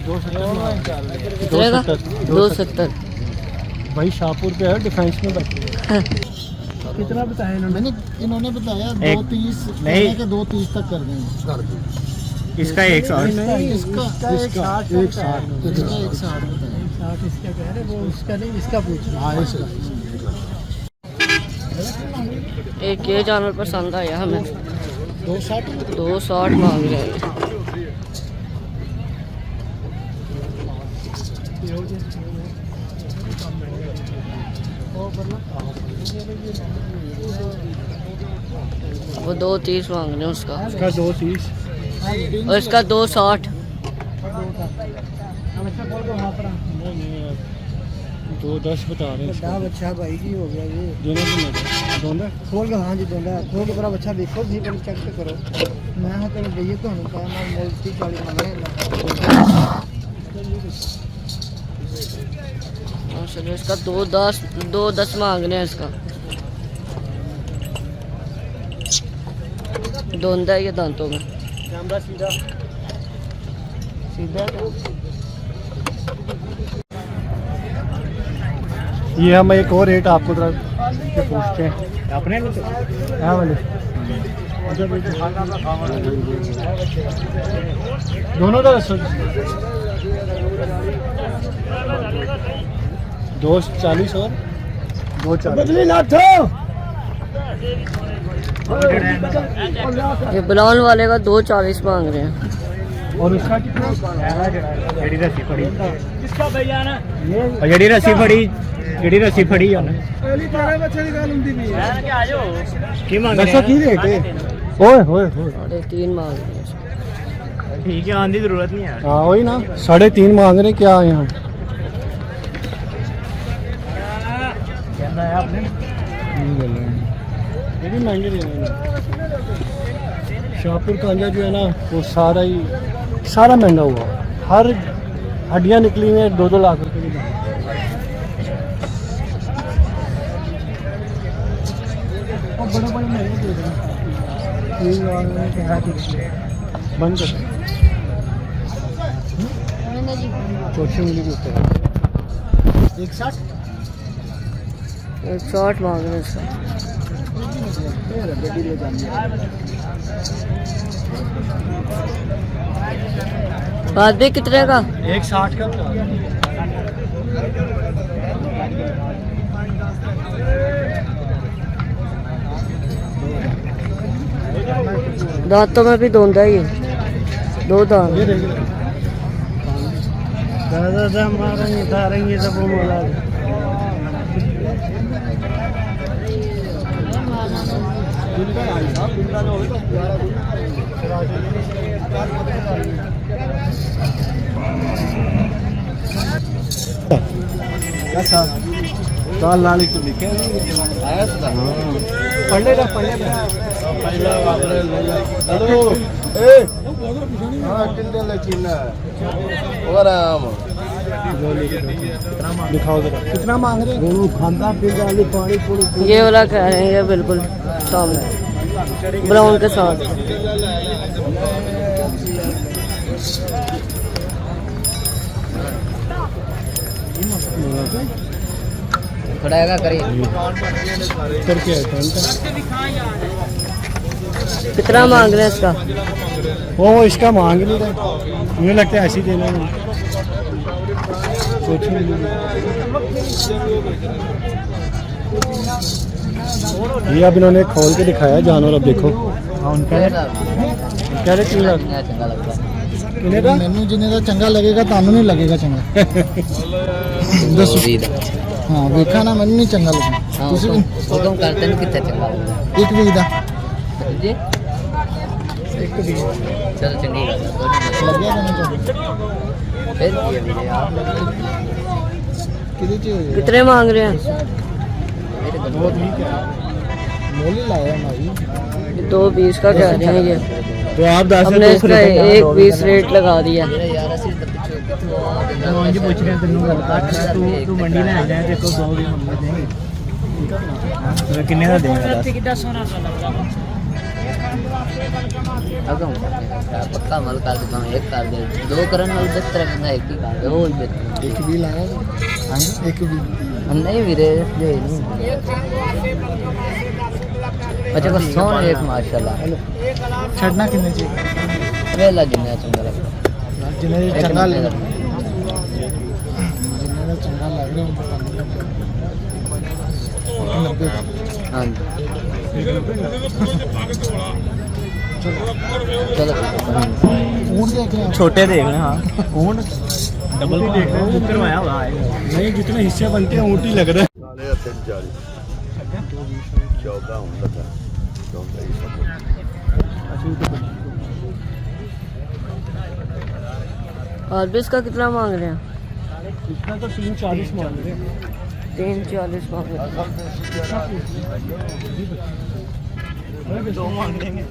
270 भाई शाहपुर पे है, डिफेंस में बैठे। कितना बताया इन्होंने? इन्होंने बताया 230 नहीं के 230 तक कर देंगे। इसका 160 नहीं, इसका इसका 160 इसका 160 बताया। इसका कह रहे वो उसका नहीं, इसका पूछ रहा। हाँ इसका एक ये जानवर पसंद आया हमें। 260 मांग रहे हैं। वो 230 मांग रहे हैं उसका। इसका 230 और इसका 260। 210 बता रहे हैं इसका। बच्चा भाई जी हो गया ये। दोनों खोल के, हाँ जी दोनों खोल के पूरा बच्चा देखो भी पहले चेक तो करो। मैं हाँ तेरे भैया तो हूँ क्या मैं मोल 30-40 मांग रहे हैं। चलो इसका 210 मांग रहे हैं इसका। धुंध है ये दांतों में। कैमरा सीधा ये हम एक और रेट आपको पूछते हैं अपने वाले दोनों का 240 और 240। ये ब्लाउन वाले का 240 मांग रहे हैं। और उसका कितना? जड़ी रस्सी फड़ी किसका भैया ना ये जड़ी रस्सी फड़ी है ना। पहली तारे बच्चे निकाल उंदी भी है क्या आजो की मांग रहे हैं? की रेट है? ओए 3.5 मांग रहे हैं। ठीक है, आने की जरूरत नहीं है। हां वही ना, 3.5 मांग रहे क्या यहां। कहना है आपने नहीं बोल रहे हैं, ये भी महंगे दे रहे हैं। शाहपुर कांजा जो है ना वो सारा महंगा हुआ। हर हड्डियाँ निकली हुई हैं 2-2 लाख रुपए की। और बड़े महंगे दे रहे हैं। बंद कर छोटी मिली के ऊपर 160 मांग रहे हैं इसका। बाद भी कितने का? 160 का। दांतों में भी धुंधा ही है, 2 दांत। दादा मारेंगे धारेंगे सब वो मोला काल लाली को लिखे आया था। पढ़ने हेलो ए हां किंडल लेकिन और आम दिखाओ जरा कितना मांग रहे हैं। वो खांदा पींदा वाली पानी पूरी ये वाला कह रहे हैं, ये बिल्कुल सामने ब्राउन के साथ। खड़ाएगा करिए करके कितना मांग रहे हैं इसका? वो इसका मांग नहीं रहे, मुझे लगता है ऐसी देना है। ये अब इन्होंने खोल के दिखाया जानवर। अब देखो कह रहे 3 लाख। मैनू जिन्हें का चंगा लगेगा तानू नहीं लगेगा चंगा। हाँ वेखा ना मैनू नहीं चंगा लगे। हुक्म करते हैं कितना चंगा लगता एक वीक दा जी। चल चंगी गल लग गया मैंने फिर कितने मांग रहे हैं? बहुत ठीक है, मोल ही लाया भाई। 220 का कह रहे हैं ये। तो आप 10 हमने इसका 120 रेट लगा दिया। पूछ रहे तेन तू मंडी में आ जाए देखो 2 भी मंडी देंगे किन्ने का देंगे अगम पक्का मल कर देता हूँ, एक कर दे, दो करन वाले 10 तरह का एक ही कर दे, वो ही बेहतर। एक भी लाया हाँ एक भी नहीं वीरे ले नहीं। अच्छा को सोन एक माशाल्लाह छड़ना कितने चाहिए वेला जिन्ना चंगा लगता जिन्हें एक चंगा मिनट लग लग- जिन्हें चंगा लग रहा है हाँ जी चलो ऊँट देख रहे हैं छोटे देख रहे हैं हाँ ऊँट डबल भी देख रहे हैं करवाया हुआ है नहीं जितने हिस्से बनते हैं ऊँट ही लग रहे हैं 14 ਹੁੰਦਾ था 14 ही सब और भी इसका कितना मांग रहे हैं? इसका तो 340 मान रहे हैं 340 मांग रहे हैं। दो मांग लेंगे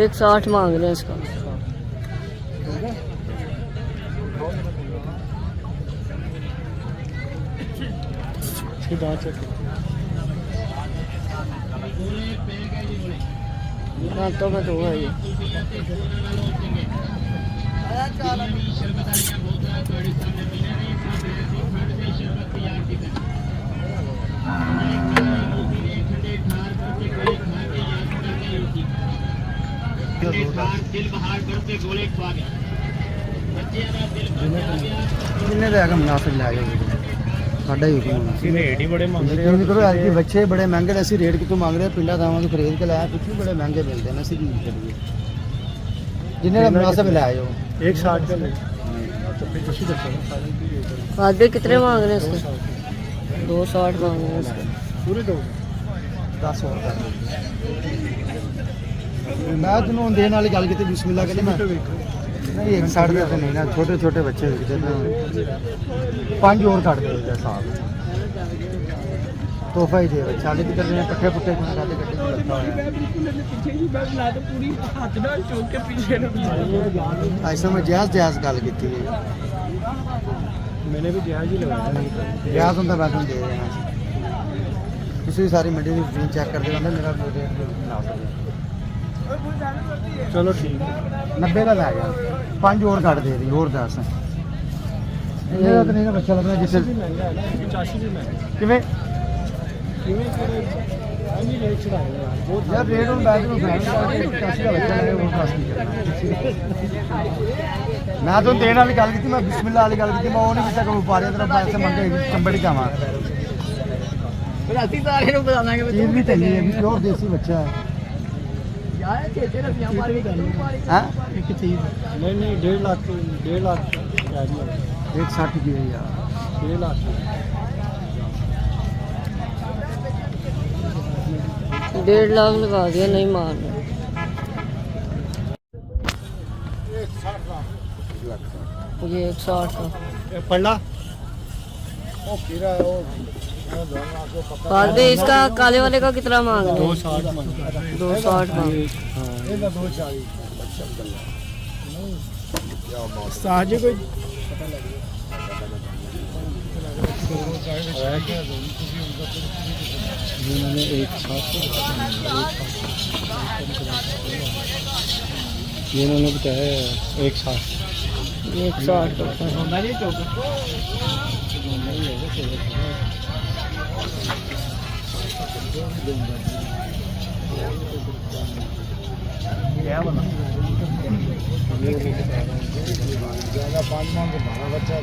एक 60 मांग रहे हैं इसका। इसकी दांत चेक दांतों में तो है ये। जिन्हें तो आगे मुनासिब लै जाओ साढ़ा ही हुक्म होना रेट ही बड़े मांग रहे यकीन करो आज के बच्चे बड़े महंगे ने, असं रेट कितों मांग रहे हैं पिंडा दावां तो खरीद के लाया, कुछ भी बड़े महंगे मिलते हैं, असं की करिए जिन्हें का मुनासिब लै जाओ 160 का ले और भी कितने मांग रहे हैं इसके? 260 मांग रहे हैं इसके। पूरे दो 10 और कर मैं तेन देने वाली गल की बिस्मिल्लाह कहते मैं नहीं 160 का तो नहीं ना, छोटे छोटे बच्चे विकते तो 5 और कट दे साहब तोहफा ही दे बच्चा हाले भी कर रहे हैं पट्ठे पुट्ठे खाने खाते गड्ढे में लगता हुआ ऐसा मैं जायज़ गल की मैंने भी जहाज ही लगाया जायज़ होंगे मैं तुम दे देना तुम सारी मंडी की फीस चेक कर देना मेरा रेट ना सके चलो ठीक है 90 का लै गया 5 और कट दे दी और 10 ਇਹਦਾ ਤਾਂ ਨਹੀਂ ਨਾ ਬੱਚਾ ਲੱਗਣਾ ਜਿਸ 85 भी महंगा ਕਿਵੇਂ नहीं रेट चढ़ाएगा बहुत ਯਾਰ ਰੇਟ ਹੁਣ ਬੈਠ ਨੂੰ ਫੈਨ ਕਰਕੇ 85 ਦਾ ਬੱਚਾ ਲੱਗੇ ਉਹ ਖਾਸ ਕੀ ਕਰਨਾ ਮੈਂ ਤਾਂ ਦੇਣ ਵਾਲੀ ਗੱਲ ਕੀਤੀ, ਮੈਂ ਬਿਸਮਿਲ੍ਲਾ ਵਾਲੀ ਗੱਲ ਕੀਤੀ, ਮੈਂ ਉਹ ਨਹੀਂ ਕੀਤਾ ਕਿ ਵਪਾਰੀਆਂ ਤਰ੍ਹਾਂ ਪੈਸੇ ਮੰਗੇ ਚੰਬੜ ਜਾਵਾਂ राती सारे ਨੂੰ ਬਤਾ ਦਾਂਗੇ ਚੀਜ਼ ਵੀ ਚੰਗੀ ਹੈ ਵੀ ਪਿਓਰ ਦੇਸੀ ਬੱਚਾ ਹੈ ਯਾਰ ਛੇਤੇ ਰਸੀਆਂ ਮਾਰ ਕੇ ਗੱਲ ਹਾਂ एक चीज नहीं 1.5 लाख क्या जी 160 की है यार 1.5 लाख 1.5 लाख लगा दिया, नहीं मार रहे। ये 160 का। पढ़ला और भी इसका काले वाले का कितना मांग रहे हैं? 260 मांग 260 मांग। साजे कोई जिन्होंने एक साथ जिन्होंने बताया 160 160 का। क्या बना ज़्यादा 5 मान के भाड़ा बच्चा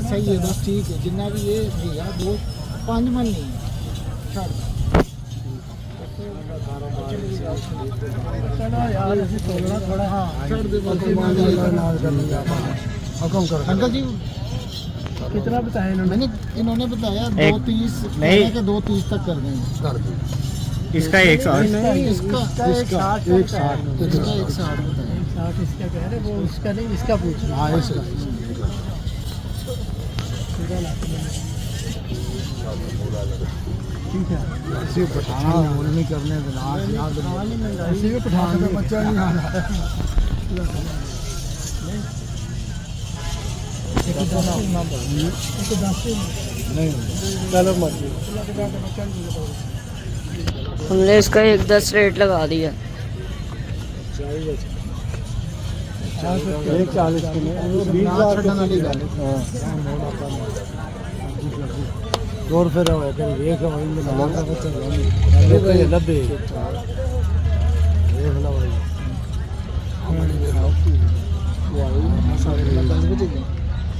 सही है बस ठीक है जितना भी ये भैया 5 मन नहीं यार थोड़ा हाँ हुक्म करो अंकल जी कितना बताया मैंने इन्होंने बताया 230 नहीं। के 230 तक कर देंगे कर दो इसका 160 इसका 160 बताया 160 इसका कह रहे वो उसका नहीं इसका पूछ हाँ इसका ठीक है इसी को पठाना मोल नहीं करने देना इसी को पठाना बच्चा नहीं आना चलो मर्जी हमने इसका 1.10 रेट लगा दिया। 140 के लिए 20,000 और फिर एक लब्बे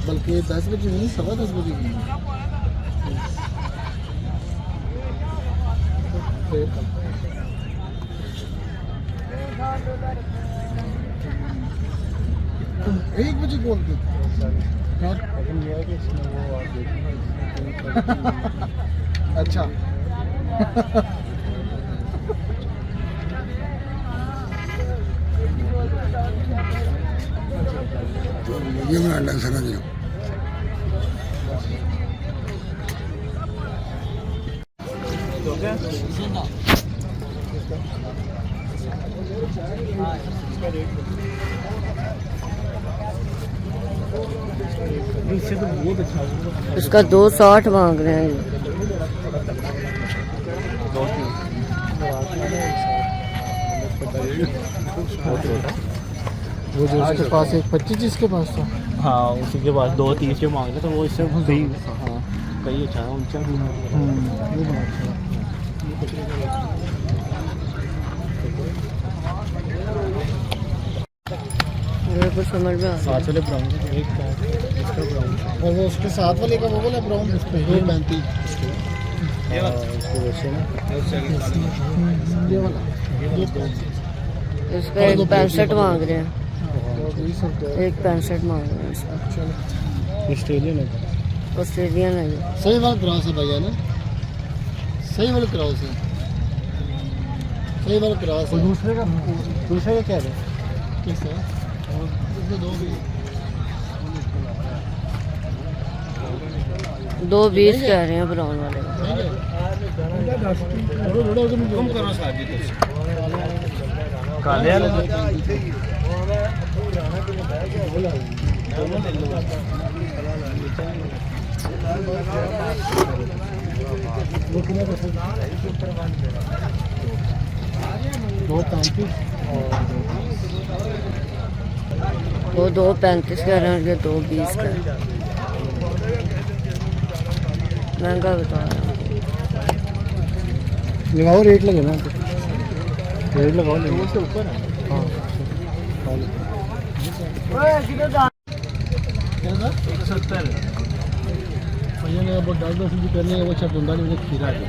बल्कि 10 बजे नहीं 10:15 बजे एक बजे कॉल की अच्छा ये बना लग सका दियो इसका 2.60 मांग रहे हैं ये। वो जो उसके पास एक 25 जिसके पास था हाँ उसी के पास 2.30 जो मांग रहे तो वो इससे सही हाँ कहीं अच्छा है ऊंचा भी ये बड़ा अच्छा मेरे को समझ में आ गया। साथ वाले ब्राउन एक इसका ब्राउन और वो उसके साथ वाले का वो बोला ब्राउन उस पे 1.35 इसको वैसे ना ये वाला इसका 1.65 मांग रहे हैं। 1.65 मांग रहे हैं इसका। ऑस्ट्रेलियन है ऑस्ट्रेलियन है ये। सही वाला क्रॉस है भैया ना सही वाला क्रॉस है सही वाला क्रॉस है दूसरे का क्या है किस है उसमें 2.20 कह रहे हैं ब्राउन वाले का। कम करो शादी काले वाले वो 2.35 कह रहे हैं ये 2.20 का है। महंगा बता रहे हैं। लगाओ रेट लगे ना रेट लगाओ लेवल से ऊपर है हाँ 170 भैया ने अब डॉक्टर से भी करने का वो अच्छा बुंदा नहीं मुझे खीरा है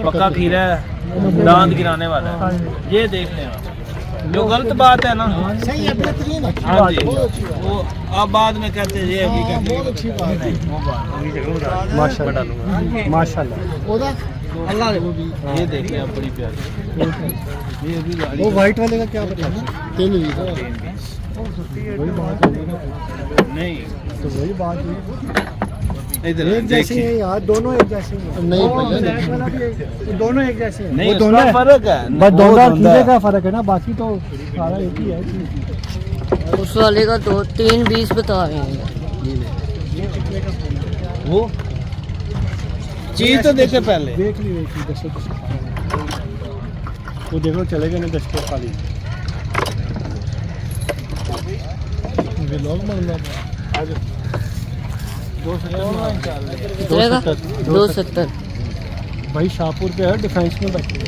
पक्का खीरा है दांत गिराने वाला है ये देख लें आप जो गलत बात है ना सही है बेहतरीन है हाँ जी वो अब बाद में कहते हैं ये अभी कहते बहुत अच्छी बात है माशाल्लाह माशाल्लाह ओदा अल्लाह वो भी ये देख लें आप बड़ी प्यारी ये अभी गाड़ी वो वाइट वाले का क्या बता 3 20 वही बात है नहीं तो वही बात है इधर एक जैसे हैं यार दोनों एक जैसे हैं नहीं भैया दोनों एक जैसे हैं नहीं दोनों फर्क है बस दोनों खीरे का फर्क है ना बाकी तो सारा एक ही है उस वाले का 3.20 बता रहे हैं। वो चीज तो देखे पहले देख ली दस वो देखो चलेगा ना 10 के खाली लोग बन रहा आज 270 भाई शाहपुर पे है डिफेंस में बैठे